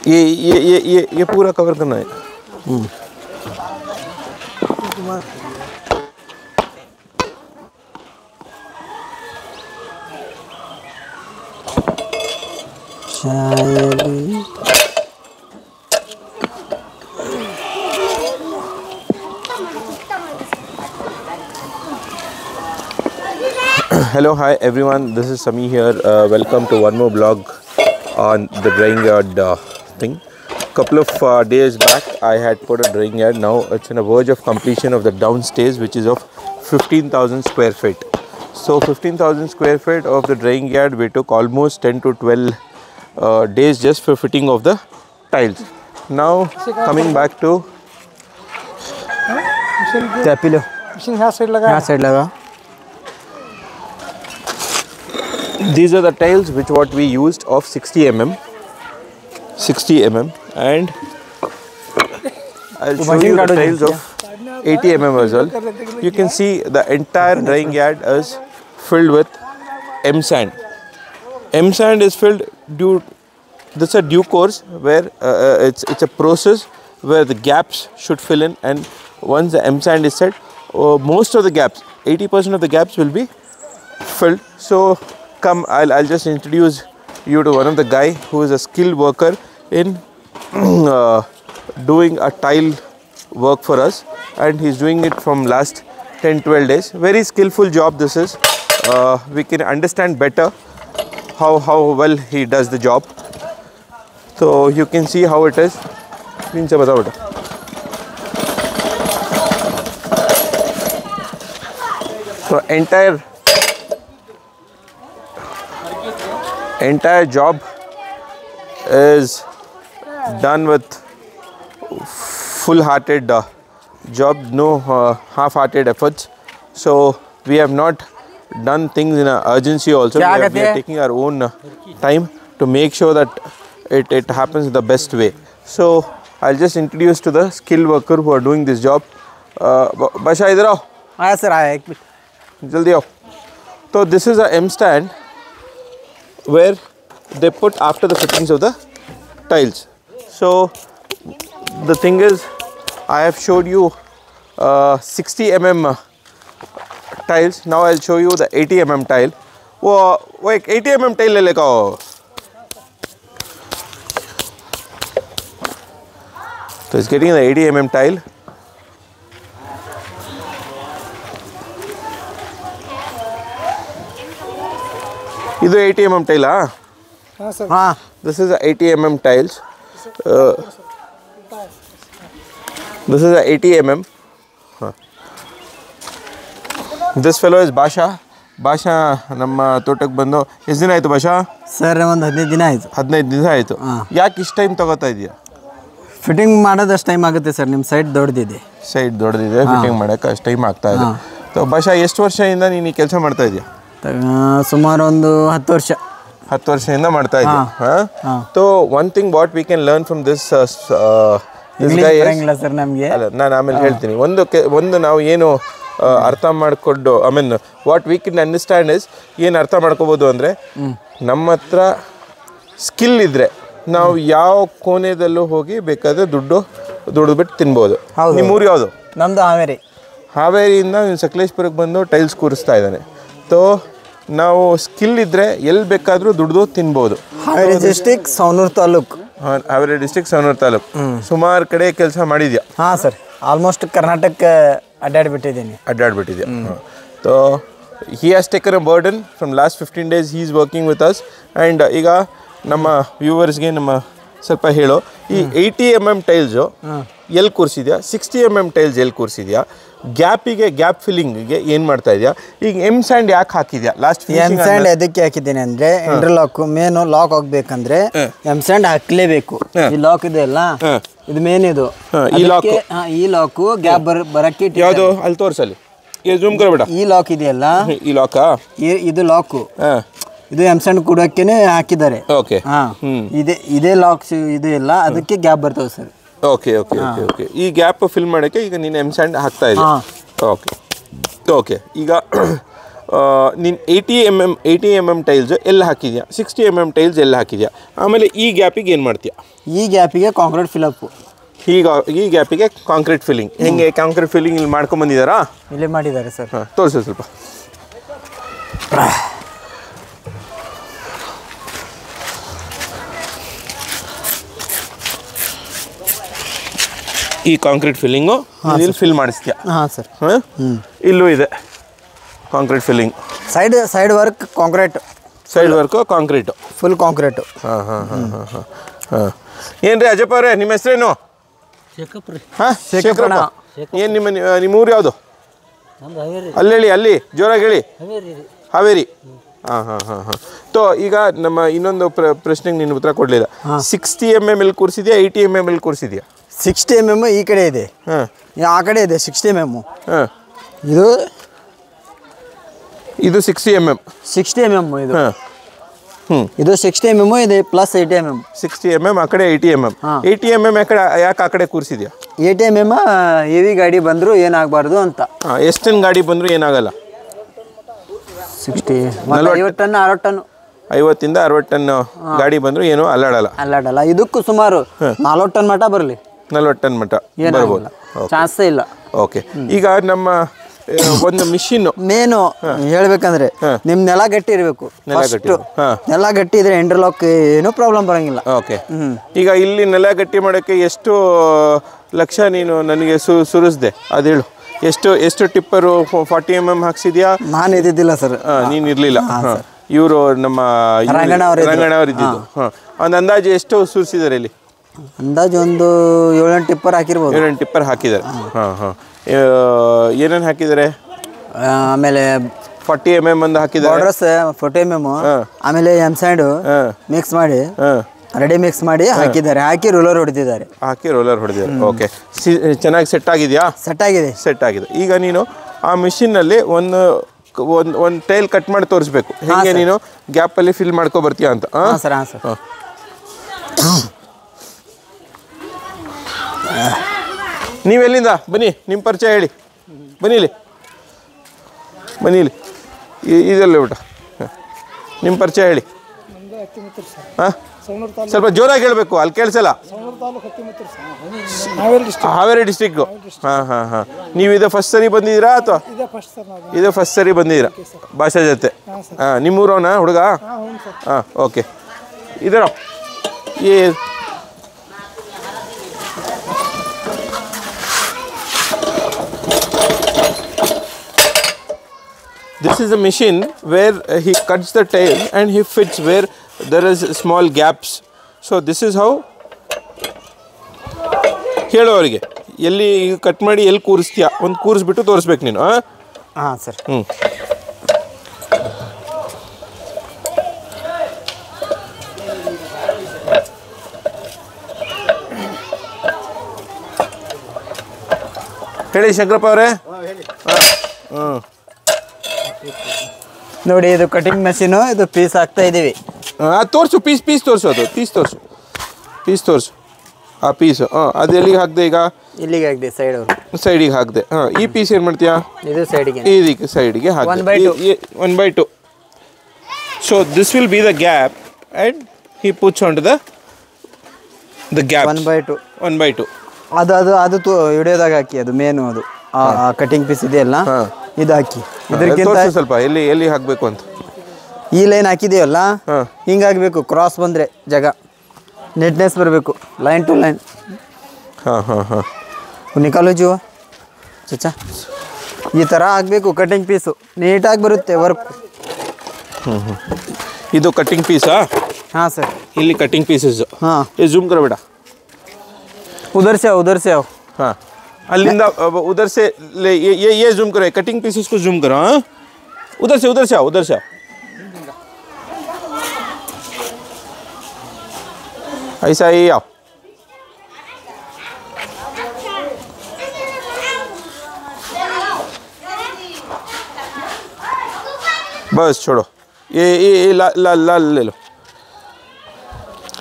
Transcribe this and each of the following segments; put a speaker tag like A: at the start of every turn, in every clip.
A: ये पूरा कवर करना है।
B: Hello, hi everyone, this is Sami here. Welcome to one more vlog on the drying yard thing. Couple of days back I had put a drying yard. Now it's on the verge of completion of the downstairs, which is of 15,000 square feet. So 15,000 square feet of the drying yard, we took almost 10 to 12 days just for fitting of the tiles. Now coming back to these are the tiles which what we used of 60 mm and I'll show you the tiles of 80 mm as well. You can see the entire drying yard is filled with M sand. M sand is filled due, this is a due course where it's a process where the gaps should fill in, and once the M sand is set, most of the gaps, 80% of the gaps will be filled. So come, I'll just introduce you to one of the guy who is a skilled worker in doing a tile work for us, and he's doing it from last 10-12 days. Very skillful job this is. We can understand better how well he does the job. So you can see how it is. So entire job is done with full-hearted job, no half-hearted efforts. So we have not done things in an urgency also. We are taking our own time to make sure that it happens the best way. So I'll just introduce to the skilled worker who are doing this job. Basha, idhar aao.
C: हाँ sir आया एक minute
B: जल्दी आओ. So this is a M stand where they put after the fittings of the tiles. So the thing is, I have showed you 60 mm tiles. Now I'll show you the 80 mm tile. वो एक 80 mm tile ले लेगा हो. So it's getting the 80 mm tile. This is 80 mm tile, huh?
C: हाँ sir हाँ.
B: This is a 80 mm tiles. This is a 80 mm. This fellow is Basha. Basha ನಮ್ಮ ತೋಟಕ್ಕೆ ಬಂದು ಎಷ್ಟು ದಿನ ಆಯಿತು ಭಾಷಾ?
C: ಸರ್ ಒಂದು 15 ದಿನ ಆಯಿತು.
B: 15 ದಿನ ಆಯಿತು. ಯಾಕೆ ಇಷ್ಟು ಟೈಮ್ ತಗೋತಾ ಇದೆಯಾ?
C: ಫಿಟ್ಟಿಂಗ್ ಮಾಡೋದು ಅಷ್ಟು ಟೈಮ್ ಆಗುತ್ತೆ ಸರ್. ನಿಮ್ಮ ಸೈಟ್ ದೊಡ್ಡದಿದೆ.
B: ಸೈಟ್ ದೊಡ್ಡದಿದೆ, ಫಿಟ್ಟಿಂಗ್ ಮಾಡೋಕ್ಕೆ ಅಷ್ಟು ಟೈಮ್ ಆಗ್ತಾ ಇದೆ. ಸೊ ಭಾಷಾ ಎಷ್ಟು ವರ್ಷದಿಂದ ನೀನು ಈ ಕೆಲಸ ಮಾಡ್ತಾ ಇದೆಯಾ?
C: ಸುಮಾರು ಒಂದು 10 ವರ್ಷ.
B: 10 ವರ್ಷದಿಂದ ಮಾಡ್ತಾ ಇದೆಯಾ? So one thing what we can learn from this
C: sir ನಮಗೆ.
B: ಅಲ್ಲ, ನಾನು ಆಮೇಲೆ ಹೇಳ್ತೀನಿ. ಒಂದು ನಾವು ಏನು ಅರ್ಥ ಮಾಡಿಕೊಂಡು, I mean what we can understand is, ಏನು ಅರ್ಥ ಮಾಡ್ಕೋಬೋದು ಅಂದರೆ, ನಮ್ಮ ಹತ್ರ ಸ್ಕಿಲ್ ಇದ್ದರೆ ನಾವು ಯಾವ ಕೋನೆದಲ್ಲೂ ಹೋಗಿ ಬೇಕಾದರೆ ದುಡಿದ್ಬಿಟ್ಟು ತಿನ್ಬೋದು. ನಿಮ್ಮ ಊರು ಯಾವುದು?
C: ನಮ್ಮದು ಹಾವೇರಿ.
B: ಹಾವೇರಿಯಿಂದ ನೀವು ಸಕಲೇಶ್ಪುರಕ್ಕೆ ಬಂದು ಟೈಲ್ಸ್ ಕೂರಿಸ್ತಾ ಇದ್ದಾನೆ. ಸೊ ನಾವು ಸ್ಕಿಲ್ ಇದ್ದರೆ ಎಲ್ಲಿ ಬೇಕಾದರೂ ದುಡ್ದು ತಿನ್ಬೋದು.
C: ಹಾವೇರಿ ಡಿಸ್ಟಿಕ್ ಸವಣೂರು ತಾಲೂಕು.
B: ಹಾವೇರಿ ಡಿಸ್ಟಿಕ್ ಸವಣೂರು ತಾಲೂಕು. ಸುಮಾರು ಕಡೆ ಕೆಲಸ ಮಾಡಿದ್ಯಾ?
C: ಹಾಂ ಸರ್, ಆಲ್ಮೋಸ್ಟ್ ಕರ್ನಾಟಕ ಅಡ್ಡಾಡ್ಬಿಟ್ಟಿದ್ದೀನಿ.
B: So he has taken a burden from last 15 days. He is working with us. And ಈಗ ನಮ್ಮ ವ್ಯೂವರ್ಸ್ಗೆ ಸ್ವಲ್ಪ ಹೇಳೋ, ಈ 80 mm ಟೈಲ್ಸು ಎಲ್ಲಿ ಕೂರಿಸಿದ್ಯಾ? 60 mm ಟೈಲ್ಸ್ ಎಲ್ಲಿ ಕೂರಿಸಿದ್ಯಾ? ಗ್ಯಾಪ್ ಫಿಲ್ಲಿಂಗ್ಗೆ ಏನು ಮಾಡ್ತಾ ಇದೆಯಾ? ಈಗ ಎಮ್ ಸ್ಯಾಂಡ್ ಯಾಕೆ ಹಾಕಿದ್ಯಾ? ಲಾಸ್ಟ್
C: ಎಮ್ ಸ್ಯಾಂಡ್ ಎದಕ್ಕೆ ಹಾಕಿದ್ದೀನಿ ಅಂದರೆ, ಇಂಟರ್ಲಾಕ್ ಮೇನು ಲಾಕ್ ಆಗಬೇಕಂದ್ರೆ ಎಮ್ ಸ್ಯಾಂಡ್ ಹಾಕ್ಲೇಬೇಕು. ಈ ಲಾಕ್ ಇದೆ ಅಲ್ಲ, ಇದು ಮೇನ್ ಇದು. ಈ ಲಾಕು ಗ್ಯಾಪ್ ಬರಕ್ಕೆ
B: ಯಾವುದು ಅಲ್ಲಿ ತೋರಿಸಲಿ, ಜೂಮ್ ಕರ್ಬೇಡ.
C: ಈ ಲಾಕ್ ಇದೆಯಲ್ಲ,
B: ಈ ಲಾಕಾ?
C: ಇದು ಲಾಕು. ಇದು ಎಮ್ ಸ್ಯಾಂಡ್ ಕೂಡಕ್ಕೇನೆ ಹಾಕಿದ್ದಾರೆ.
B: ಓಕೆ.
C: ಇದೇ ಲಾಕ್ಸ್ ಇದು ಇಲ್ಲ, ಅದಕ್ಕೆ ಗ್ಯಾಪ್ ಬರ್ತವೆ ಸರ್.
B: ಓಕೆ. ಈ ಗ್ಯಾಪ್ ಫಿಲ್ ಮಾಡೋಕ್ಕೆ ಈಗ ನೀನು ಎಮ್ ಸ್ಯಾಂಡ್ ಹಾಕ್ತಾ ಇದ್ದೀಯ. ಓಕೆ. ಈಗ ನೀನು 80 mm ಟೈಲ್ಸ್ ಎಲ್ಲ ಹಾಕಿದ್ಯಾ, 60 mm ಟೈಲ್ಸ್ ಎಲ್ಲ ಹಾಕಿದ್ಯಾ, ಆಮೇಲೆ ಈ ಗ್ಯಾಪಿಗೆ ಏನು ಮಾಡ್ತೀಯಾ?
C: ಈ ಗ್ಯಾಪಿಗೆ ಕಾಂಕ್ರೀಟ್ ಫಿಲಪ್ಪು.
B: ಈಗ ಈ ಗ್ಯಾಪಿಗೆ ಕಾಂಕ್ರೀಟ್ ಫಿಲ್ಲಿಂಗ್. ಹೆಂಗೆ ಕಾಂಕ್ರೀಟ್ ಫಿಲ್ಲಿಂಗ್ ಇಲ್ಲಿ ಮಾಡ್ಕೊಂಬಂದಿದ್ದಾರಾ?
C: ಇಲ್ಲೇ ಮಾಡಿದ್ದಾರೆ ಸರ್.
B: ಹಾಂ, ತೋರಿಸಿ ಸ್ವಲ್ಪ. ಈ ಕಾಂಕ್ರೀಟ್ ಫಿಲ್ಲಿಂಗು ಇಲ್ಲಿ ಫಿಲ್ ಮಾಡಿಸ್ತೀಯಾ?
C: ಹಾಂ ಸರ್.
B: ಹಾಂ, ಇಲ್ಲೂ ಇದೆ concrete filling.
C: Side work concrete.
B: Side work concrete,
C: full concrete.
B: ಹಾಂ ಹಾಂ ಹಾಂ ಹಾಂ ಹಾಂ ಹಾಂ. ಏನು ರೀ ಅಜ್ಜಪ್ಪ ಅವರೇ, ನಿಮ್ಮ ಹೆಸರೇನು? ಹಾಂ, ಶೇಖರಪ್ಪ. ಏನು ನಿಮ್ಮ ಊರು ಯಾವುದು? ಅಲ್ಲಿ ಹೇಳಿ, ಅಲ್ಲಿ ಜೋರಾಗಿ ಹೇಳಿ. ಹಾವೇರಿ. ಹಾಂ ಹಾಂ ಹಾಂ ಹಾಂ. ತೋ ಈಗ ನಮ್ಮ ಇನ್ನೊಂದು ಪ್ರಶ್ನೆಗೆ ನೀನು ಉತ್ತರ ಕೊಡಲಿಲ್ಲ. 60 mm ಇಲ್ಲಿ ಕೂರಿಸಿದ್ಯಾ, 80 mm ಇಲ್ಲಿ ಕೂರಿಸಿದ್ಯಾ?
C: 60 mm ಈ ಕಡೆ ಇದೆ. ಹಾಂ, ಆ ಕಡೆ ಇದೆ 60 mm. ಹಾಂ,
B: ಇದು 60 mm.
C: 60 mm ಇದು.
B: ಹಾಂ,
C: ಇದು 60 mm ಇದೆ, ಪ್ಲಸ್ 80 mm.
B: 60 mm ಆ ಕಡೆ 80 mm. 80 mm ಯಾಕೆ ಆ ಕಡೆ ಕೂರಿಸಿದ್ಯಾ?
C: 80 mm ಹೆವಿ ಗಾಡಿ ಬಂದರೂ ಏನಾಗಬಾರ್ದು ಅಂತ.
B: ಹಾಂ, ಎಷ್ಟು ಟನ್ ಗಾಡಿ ಬಂದರೂ ಏನಾಗಲ್ಲ?
C: 60 50 ಟನ್ 60 ಟನ್.
B: 50 ಇಂದ 60 ಟನ್ ಗಾಡಿ ಬಂದರೂ ಏನು ಅಲ್ಲಾಡಲ್ಲ.
C: ಇದಕ್ಕೂ ಸುಮಾರು 40 ಟನ್ ಮಟ್ಟ ಬರಲಿ.
B: 40 ಟನ್ ಮಟ್ಟ ಬರ್ಬೋದು,
C: ಚಾನ್ಸೇ ಇಲ್ಲ.
B: ಓಕೆ. ಈಗ ನಮ್ಮ ಒಂದು ಮಿಷಿನ್
C: ಮೇನು ಹೇಳ್ಬೇಕಂದ್ರೆ ನಿಮ್ ನೆಲ ಗಟ್ಟಿ ಇರಬೇಕು. ನೆಲ ಗಟ್ಟಿ ಇದ್ರೆ ಇಂಟರ್ಲಾಕ್ ಏನೂ ಪ್ರಾಬ್ಲಮ್ ಬರಂಗಿಲ್ಲ.
B: ಓಕೆ. ಈಗ ಇಲ್ಲಿ ನೆಲ ಗಟ್ಟಿ ಮಾಡೋಕ್ಕೆ ಎಷ್ಟು ಲಕ್ಷ ನೀನು ನನಗೆ ಸುರಿಸ್ದೆ ಅದು ಹೇಳು. ಎಷ್ಟು ಟಿಪ್ಪರು 40 mm ಹಾಕ್ಸಿದ್ಯಾ?
C: ನಾನು ಇದ್ದಿದ್ದಿಲ್ಲ ಸರ್.
B: ನೀನು ಇರಲಿಲ್ಲ. ಇವರು ನಮ್ಮ ರಂಗಣ್ಣವ್ರು ಇದ್ದಿದ್ದು. ಹಾಂ, ಒಂದು ಅಂದಾಜು ಎಷ್ಟು ಸುರಿಸಿದ್ದಾರೆ ಇಲ್ಲಿ?
C: ಅಂದಾಜು ಒಂದು 7-8 ಟಿಪ್ಪರ್ ಹಾಕಿರ್ಬೋದು.
B: 7-8 ಟಿಪ್ಪರ್ ಹಾಕಿದ್ದಾರೆ. ಹಾಂ ಹಾಂ. ಏನೇನು ಹಾಕಿದ್ದಾರೆ?
C: ಆಮೇಲೆ
B: 40 mm ಒಂದು ಹಾಕಿದ್ದಾರೆ.
C: ಬಾರ್ಡರ್ಸ್ 40 mm, ಆಮೇಲೆ ಎಂಸೈಡ್ ಮಿಕ್ಸ್ ಮಾಡಿ ರೆಡಿ ಮಿಕ್ಸ್ ಮಾಡಿ ಹಾಕಿದ್ದಾರೆ. ಹಾಕಿ ರೋಲರ್ ಹೊಡೆದಿದ್ದಾರೆ.
B: ಓಕೆ. ಚೆನ್ನಾಗಿ ಸೆಟ್ ಆಗಿದೆಯಾ? ಸೆಟ್ ಆಗಿದೆ. ಈಗ ನೀನು ಆ ಮಿಷಿನ್ನಲ್ಲಿ ಒಂದು ಟೈಲ್ ಕಟ್ ಮಾಡಿ ತೋರಿಸ್ಬೇಕು. ಹೇಗೆ ನೀನು ಗ್ಯಾಪಲ್ಲಿ ಫಿಲ್ ಮಾಡ್ಕೊ ಬರ್ತೀಯಾ ಅಂತ.
C: ಹಾಂ ಸರ್.
B: ನೀವೆಲ್ಲಿಂದ ಬನ್ನಿ, ನಿಮ್ಮ ಪರಿಚಯ ಹೇಳಿ. ಬನ್ನಿ ಇಲ್ಲಿ ಇದೆಲ್ಲ ಊಟ. ನಿಮ್ಮ ಪರಿಚಯ ಹೇಳಿ. ಹಾಂ, ಸ್ವಲ್ಪ ಜೋರಾಗಿ ಹೇಳಬೇಕು, ಅಲ್ಲಿ ಕೇಳಿಸಲ್ಲ. ಹಾವೇರಿ ಡಿಸ್ಟ್ರಿಕ್ಟು. ಹಾಂ ಹಾಂ ಹಾಂ. ನೀವು ಇದು ಫಸ್ಟ್ ಸರಿ ಬಂದಿದ್ದೀರಾ ಅಥವಾ? ಇದು ಫಸ್ಟ್ ಸರಿ ಬಂದಿದ್ದೀರಾ ಭಾಷಾ ಜೊತೆ? ಹಾಂ, ನಿಮ್ಮೂರವನ ಹುಡುಗ? ಹಾಂ, ಓಕೆ. ಇದರ this is a machine where he cuts the tail and he fits where there is small gaps. So this is how ಹೇಳು ಅವರಿಗೆ ಎಲ್ಲಿ ಕಟ್ ಮಾಡಿ ಎಲ್ಲಿ ಕೂರಿಸ್ತೀಯಾ, ಒಂದು ಕೂರಿಸ್ಬಿಟ್ಟು ತೋರಿಸ್ಬೇಕು ನೀನು.
C: ಹಾಂ ಸರ್.
B: ಹೇಳಿ ಶಂಕರಪ್ಪ ಅವರೇ.
C: ನೋಡಿ, ಇದು ಕಟಿಂಗ್ ಮೆಷಿನು. ಇದು ಪೀಸ್ ಹಾಕ್ತಾ ಇದ್ದೀವಿ.
B: ತೋರಿಸು, ಪೀಸ್ ತೋರಿಸು. ಅದು ಪೀಸ್ ತೋರಿಸು. ಆ ಪೀಸು ಅದು ಎಲ್ಲಿಗೆ ಹಾಕಿದೆ? ಈಗ
C: ಇಲ್ಲಿಗೆ ಹಾಕಿದೆ,
B: ಸೈಡಿಗೆ ಹಾಕಿದೆ. ಹಾಂ, ಈ ಪೀಸ್ ಏನು ಮಾಡ್ತೀಯಾ?
C: ಇದು ಸೈಡಿಗೆ,
B: ಇದಕ್ಕೆ ಸೈಡಿಗೆ ಹಾಕಿ 1/2. So this will be the gap and he puts on to the gap 1/2.
C: ಅದು ಹಿಡಿಯೋದಾಗ ಹಾಕಿ. ಅದು ಮೇನು, ಅದು ಕಟಿಂಗ್ ಪೀಸ್ ಇದೆಯಲ್ಲ, ಇದು ಹಾಕಿ. ಇದಕ್ಕಿಂತ
B: ಸ್ವಲ್ಪ ಎಲ್ಲಿ ಹಾಕಬೇಕು ಅಂತ.
C: ಈ ಲೈನ್ ಹಾಕಿದೆಯಲ್ಲ, ಹಿಂಗಾಗಬೇಕು. ಕ್ರಾಸ್ ಬಂದರೆ ಜಾಗ ನೆಟ್ನೆಸ್ ಬರಬೇಕು, ಲೈನ್ ಟು ಲೈನ್. ನಿಕಾಲು ಜೀವ ಚಚ್ಚಾ, ಈ ಥರ ಆಗಬೇಕು. ಕಟಿಂಗ್ ಪೀಸು ನೀಟಾಗಿ ಬರುತ್ತೆ ವರ್ಕ್.
B: ಇದು ಕಟಿಂಗ್ ಪೀಸಾ?
C: ಹಾಂ ಸರ್.
B: ಇಲ್ಲಿ ಕಟಿಂಗ್ ಪೀಸಸ್.
C: ಹಾಂ,
B: ಜೂಮ್ ಕರ ಬೇಡ. उधर से आओ. हाँ, अलिंदा उधर से ये जूम करो. कटिंग पीसेस को जूम करो. हाँ, उधर से आओ. ऐसा ही आओ. बस छोड़ो. ये लाल ले लो.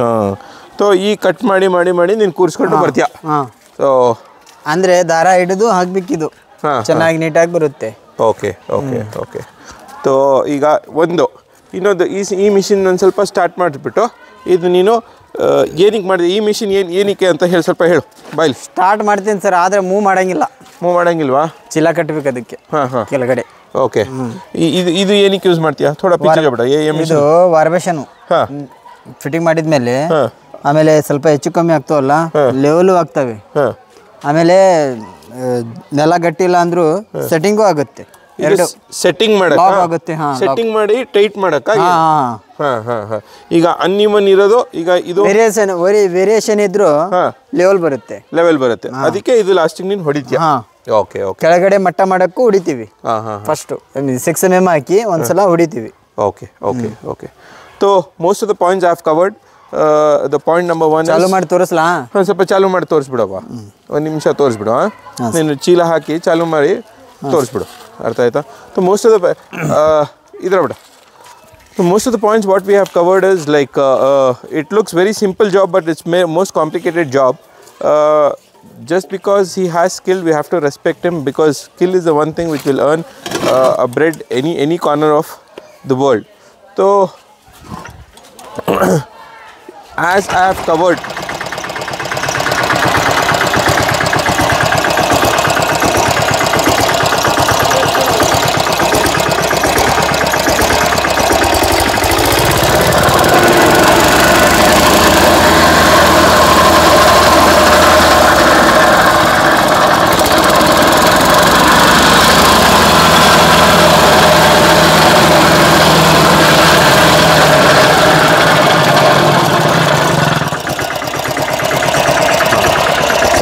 B: हाँ, तो ಈ ಕಟ್ ಮಾಡಿ ನೀನು ಕೂರಿಸ್ಕೊಂಡು ಬರ್ತೀಯ. ಸೊ
C: ಅಂದರೆ ದಾರ ಹಿಡಿದು ಹಾಕ್ಬೇಕಿದು, ಚೆನ್ನಾಗಿ ನೀಟಾಗಿ ಬರುತ್ತೆ.
B: ಓಕೆ. ಸೊ ಈಗ ಇನ್ನೊಂದು ಈ ಮಿಷಿನ್ ಒಂದು ಸ್ವಲ್ಪ ಸ್ಟಾರ್ಟ್ ಮಾಡಿಬಿಟ್ಟು ಇದು ನೀನು ಏನಕ್ಕೆ ಮಾಡಿದೆ, ಈ ಮಿಷಿನ್ ಏನಕ್ಕೆ ಅಂತ ಹೇಳಿ ಸ್ವಲ್ಪ ಹೇಳು ಬಾಯ್ಲಿ.
C: ಸ್ಟಾರ್ಟ್ ಮಾಡ್ತೀನಿ ಸರ್, ಆದರೆ ಮೂವ್ ಮಾಡಂಗಿಲ್ವಾ? ಚೀಲ ಕಟ್ಟಬೇಕು ಅದಕ್ಕೆ ಕೆಳಗಡೆ.
B: ಓಕೆ, ಇದು ಏನಕ್ಕೆ ಯೂಸ್ ಮಾಡ್ತೀಯಾ? ಥೋड़ा ಪಿಕ್ಚರ್ ಬಿಡ.
C: ಇದು ವಾರ್ಬೇಷನ್ ಫಿಟ್ಟಿಂಗ್ ಮಾಡಿದ್ಮೇಲೆ ಆಮೇಲೆ ಸ್ವಲ್ಪ ಹೆಚ್ಚು ಕಮ್ಮಿ ಆಗ್ತಾವಲ್ಲ, ಲೆವೆಲು ಆಗ್ತವೆ. ಆಮೇಲೆ ನೆಲ ಗಟ್ಟಿಲ್ಲ ಅಂದ್ರೂ ಸೆಟ್ಟಿಂಗು ಆಗುತ್ತೆ.
B: ಸೆಟ್ಟಿಂಗ್
C: ಆಗುತ್ತೆ,
B: ಸೆಟ್ಟಿಂಗ್ ಮಾಡಿ ಟೈಟ್ ಮಾಡಕ್ಕ. ಈಗ ಅನ್ಇವನ್ ಇರೋದು, ಈಗ ಇದು
C: ವೇರಿಯೇಷನ್ ಇದ್ರು ಲೆವೆಲ್ ಬರುತ್ತೆ.
B: ಅದಕ್ಕೆ ಇದು ಲಾಸ್ಟಿಗೆ ನೀನು ಹೊಡಿತೀಯ. ಓಕೆ,
C: ಕೆಳಗಡೆ ಮಟ್ಟ ಮಾಡಕ್ಕೂ ಹೊಡಿತೀವಿ. ಫಸ್ಟ್ 6 mm ಹಾಕಿ ಒಂದ್ಸಲ ಹೊಡಿತೀವಿ.
B: Okay. So most of the points I have covered. The point number 1
C: ಚಾಲು ಮಾಡಿ ತೋರಿಸ್ಲಾ?
B: ಸ್ವಲ್ಪ ಚಾಲು ಮಾಡಿ ತೋರಿಸ್ಬಿಡಪ್ಪ, 1 ನಿಮಿಷ ತೋರಿಸ್ಬಿಡು. ನೀನು ಚೀಲ ಹಾಕಿ ಚಾಲು ಮಾಡಿ ತೋರಿಸ್ಬಿಡು, ಅರ್ಥ ಆಯ್ತಾ? So most of the most of the points what we have covered is like it looks very simple job, but it's most complicated job. Just because he has skill, we have to respect him, because skill is the one thing which will earn a bread any corner of the world. So as I have covered,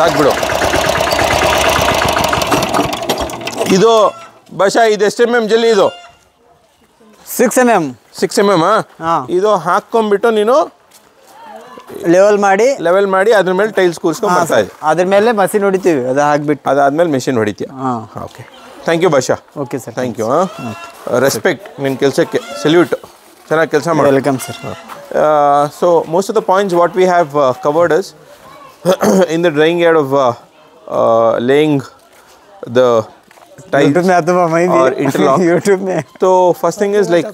B: ಸಾಕ್ಬಿಡು. ಇದು ಭಾಷಾ ಇದು ಎಷ್ಟು mm ಜಲ್ಲಿ? ಇದು
C: 6 mm.
B: 6 mm. ಇದು ಹಾಕೊಂಡ್ಬಿಟ್ಟು ನೀನು
C: level ಮಾಡಿ
B: ಅದ್ರ ಮೇಲೆ ಟೈಲ್ಸ್ ಕೂರಿಸ್ಕೊಂಡು ಬರ್ತಾ ಇದೆ.
C: ಅದ್ರ ಮೇಲೆ ಮಷಿನ್ ಹೊಡಿತೀವಿ, ಅದು ಹಾಕ್ಬಿಟ್ಟು
B: ಅದಾದ್ಮೇಲೆ ಮೆಷಿನ್ ಹೊಡಿತೀಯ. Okay, thank you Basha.
C: Okay sir,
B: thank you. Respect ನಿನ್ನ ಕೆಲಸಕ್ಕೆ, ಸೆಲ್ಯೂಟ್. ಚೆನ್ನಾಗಿ ಕೆಲಸ ಮಾಡಿ.
C: Welcome sir.
B: So most of the points what we have covered is in the drying yard of laying the tiles or interlock. So first thing is like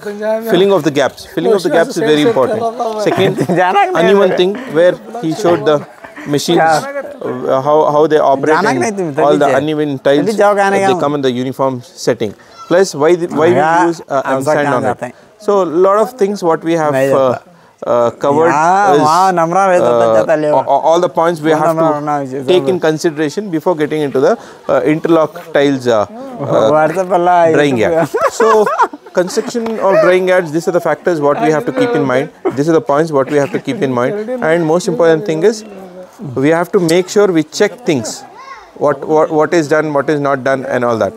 B: filling of the gaps. Filling of the gaps is very important. Second, uneven thing where he showed the machines, how they operate, all the uneven tiles, they come in the uniform setting. Plus why we use sand on it. So a lot of things what we have covered is, all the points we have to take in consideration before getting into the interlock tiles drying yard. So construction of drying yards, these are the factors what we have to keep in mind. These are the points what we have to keep in mind. And most important thing is we have to make sure we check things, what is done, what is not done, and all that.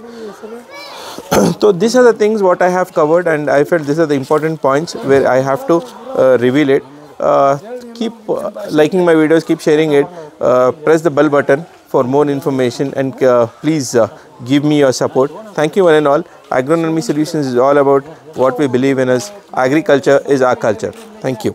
B: So these are the things what I have covered, and I felt these are the important points where I have to reveal it. Keep liking my videos, keep sharing it, press the bell button for more information, and please give me your support. Thank you one and all. Agronomy Solutions is all about what we believe in as agriculture is our culture. Thank you.